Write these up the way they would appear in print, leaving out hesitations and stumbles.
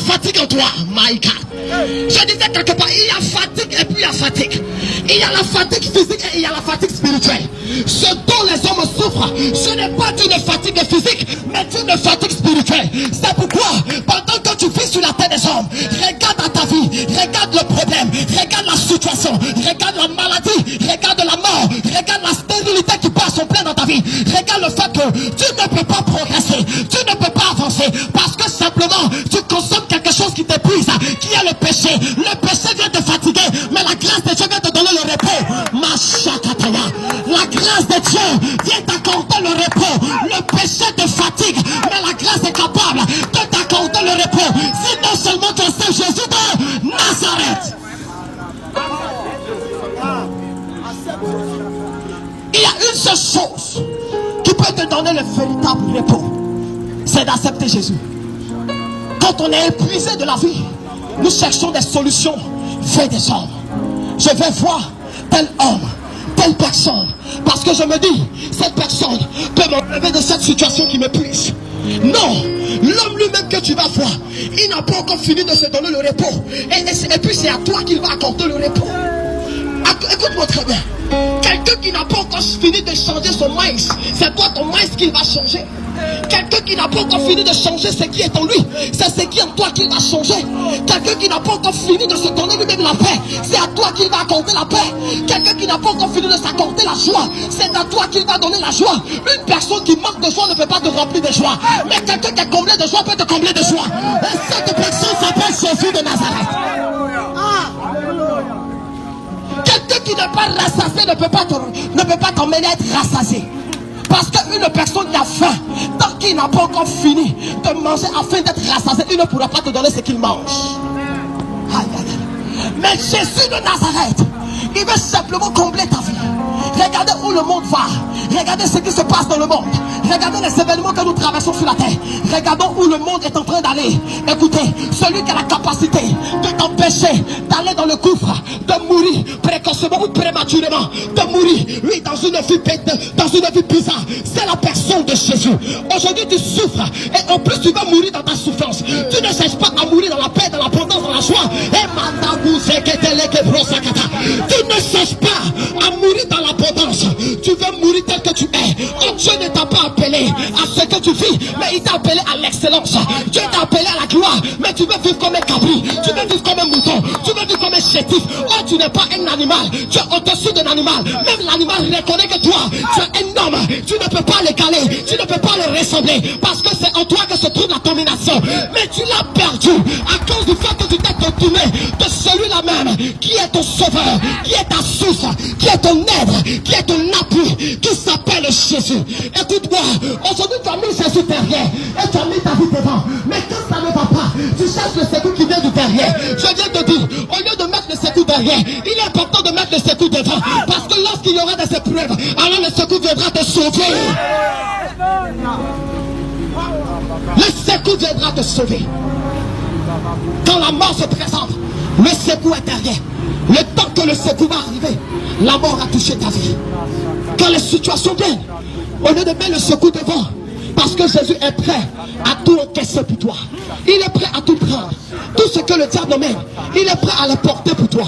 fatigue en toi, Maïka. Je disais quelque part, il y a fatigue et puis il y a fatigue. Il y a la fatigue physique et il y a la fatigue spirituelle. Ce dont les hommes souffrent, ce n'est pas d'une fatigue physique, mais d'une fatigue spirituelle. C'est pourquoi, pendant que tu vis sur la terre des hommes, regarde à ta vie, regarde le problème, regarde la situation, regarde la maladie, regarde la mort, regarde la stérilité qui passe son plein dans ta vie. Regarde le fait que tu ne peux pas progresser, tu ne peux pas avancer, parce que simplement tu consommes quelque chose qui t'épuise, qui est le péché. Le péché vient te fatiguer, mais la grâce de Dieu vient te donner le repos. Machakataya. La grâce de Dieu vient t'accorder le repos. Le péché te fatigue, mais la grâce est capable de t'accorder le repos. Si non seulement tu sais Jésus de Nazareth. Il y a une seule chose qui peut te donner le véritable repos, c'est d'accepter Jésus. Quand on est épuisé de la vie, nous cherchons des solutions faites des hommes. Je vais voir tel homme, telle personne, parce que je me dis, cette personne peut m'enlever de cette situation qui m'épuise. Non, l'homme lui-même que tu vas voir, il n'a pas encore fini de se donner le repos. Et puis c'est à toi qu'il va accorder le repos. Écoute-moi très bien. Quelqu'un qui n'a pas encore fini de changer son mind, c'est toi ton mind qu'il va changer. Quelqu'un qui n'a pas encore fini de changer ce qui est en lui, c'est ce qui est en toi qu'il va changer. Quelqu'un qui n'a pas encore fini de se donner lui-même la paix, c'est à toi qu'il va accorder la paix. Quelqu'un qui n'a pas encore fini de s'accorder la joie, c'est à toi qu'il va donner la joie. Une personne qui manque de joie ne peut pas te remplir de joie, mais quelqu'un qui est comblé de joie peut te combler de joie. Et cette personne s'appelle Jésus de Nazareth. Quelqu'un qui n'est pas rassasié ne peut pas t'emmener à être rassasié. Parce qu'une personne qui a faim, tant qu'il n'a pas encore fini de manger afin d'être rassasié, il ne pourra pas te donner ce qu'il mange. Aïe, aïe, aïe. Mais Jésus de Nazareth, il veut simplement combler ta vie. Regardez où le monde va. Regardez ce qui se passe dans le monde. Regardez les événements que nous traversons sur la terre. Regardons où le monde est en train d'aller. Écoutez, celui qui a la capacité de t'empêcher d'aller dans le gouffre, de mourir précocement ou prématurément, de mourir, oui, dans une vie bizarre, c'est la personne de Jésus. Aujourd'hui tu souffres et en plus tu vas mourir dans ta souffrance. Tu ne cherches pas à mourir dans la paix, dans l'abondance, dans la joie. Tu ne cherches pas à mourir dans l'abondance. Tu veux mourir tel que tu es. Oh, Dieu ne t'a pas appelé à ce que tu vis, mais il t'a appelé à l'excellence. Dieu t'a appelé à la gloire, mais tu veux vivre comme un cabri, tu veux vivre comme un mouton, tu veux vivre comme un chétif. Oh, tu n'es pas un animal, tu es au-dessus d'un animal. Même l'animal reconnaît que toi, tu es un homme. Tu ne peux pas l'égaler, tu ne peux pas le ressembler, parce que c'est en toi que se trouve la domination. Mais tu l'as perdu à cause du fait que tu t'es détourné de celui-là même qui est ton sauveur, qui est ta source, qui est ton aide, qui est ton appui, qui s'appelle Jésus. Écoute-moi, aujourd'hui tu as mis Jésus derrière et tu as mis ta vie devant. Mais quand ça ne va pas, tu cherches le secours qui vient du derrière. Je viens de dire, au lieu de mettre le secours derrière, il est important de mettre le secours devant. Parce que lorsqu'il y aura des épreuves, alors le secours viendra te sauver. Le secours viendra te sauver. Quand la mort se présente, le secours est derrière. Le temps que le secours va arriver, la mort a touché ta vie. Quand les situations viennent, au lieu de mettre le secours devant, parce que Jésus est prêt à tout encaisser pour toi. Il est prêt à tout prendre. Tout ce que le diable mène, il est prêt à le porter pour toi.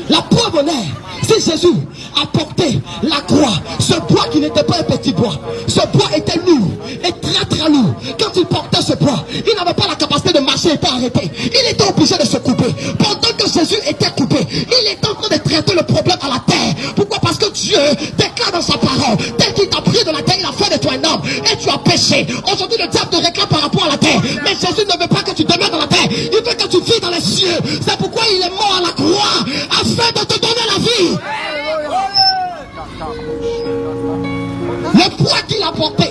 La preuve en est, si Jésus a porté la croix, ce bois qui n'était pas un petit bois, ce bois était lourd et très très lourd. Quand il portait ce bois, il n'avait pas la capacité de marcher et pas arrêter. Il était obligé de se couper. Pendant que Jésus était coupé, il était en train de traiter le problème à la terre. Pourquoi? Parce que Dieu déclare dans sa parole, tel qu'il t'a pris de la terre, il a fait de toi un homme et tu as péché. Aujourd'hui le diable te réclame par rapport à la terre, mais Jésus ne veut pas que tu demeures dans la terre, il veut que tu vives dans les cieux. C'est pourquoi il est mort à la croix, afin de te donner la vie. Le poids qu'il a porté,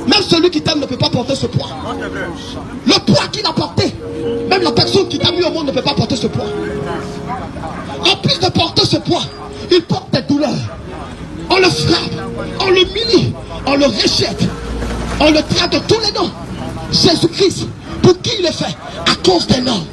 même celui qui t'aime ne peut pas porter ce poids. Le poids qu'il a porté, même la personne qui t'a mis au monde ne peut pas porter ce poids. En plus de porter ce poids, il porte des douleurs. On le frappe, on le humilie, on le rejette, on le traite de tous les noms. Jésus-Christ, pour qui il est fait? À cause d'un homme,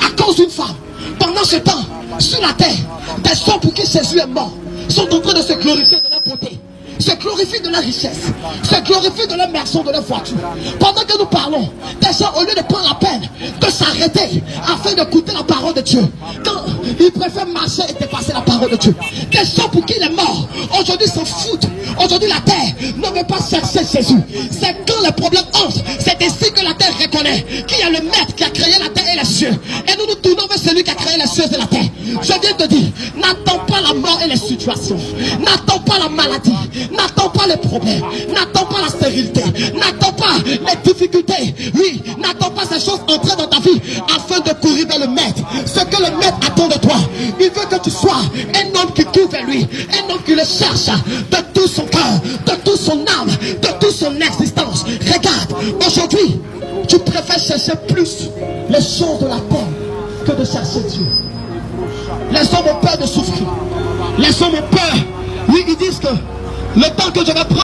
à cause d'une femme. Pendant ce temps, sur la terre, des hommes pour qui Jésus est mort sont en train de se glorifier de leur beauté, se glorifient de la richesse, se glorifient de leur maison, de leur voiture. Pendant que nous parlons, des gens, au lieu de prendre la peine de s'arrêter afin d'écouter la parole de Dieu, quand ils préfèrent marcher et dépasser la parole de Dieu. Des gens pour qui il est mort, aujourd'hui s'en foutent. Aujourd'hui la terre ne veut pas chercher Jésus. C'est quand le problème entre, c'est ainsi que la terre reconnaît qu'il y a le maître qui a créé la terre et les cieux. Et nous nous tournons vers celui qui a créé les cieux et la terre. Je viens de dire, n'attends pas la mort et les situations. N'attends pas la maladie. N'attends pas les problèmes. N'attends pas la stérilité. N'attends pas les difficultés. Oui, n'attends pas ces choses entrer dans ta vie afin de courir vers le maître. Ce que le maître attend de toi, il veut que tu sois un homme qui court vers lui, un homme qui le cherche de tout son cœur, de toute son âme, de toute son existence. Regarde, aujourd'hui, tu préfères chercher plus les choses de la terre que de chercher Dieu. Les hommes ont peur de souffrir. Les hommes ont peur. Oui, ils disent que le temps que je vais prendre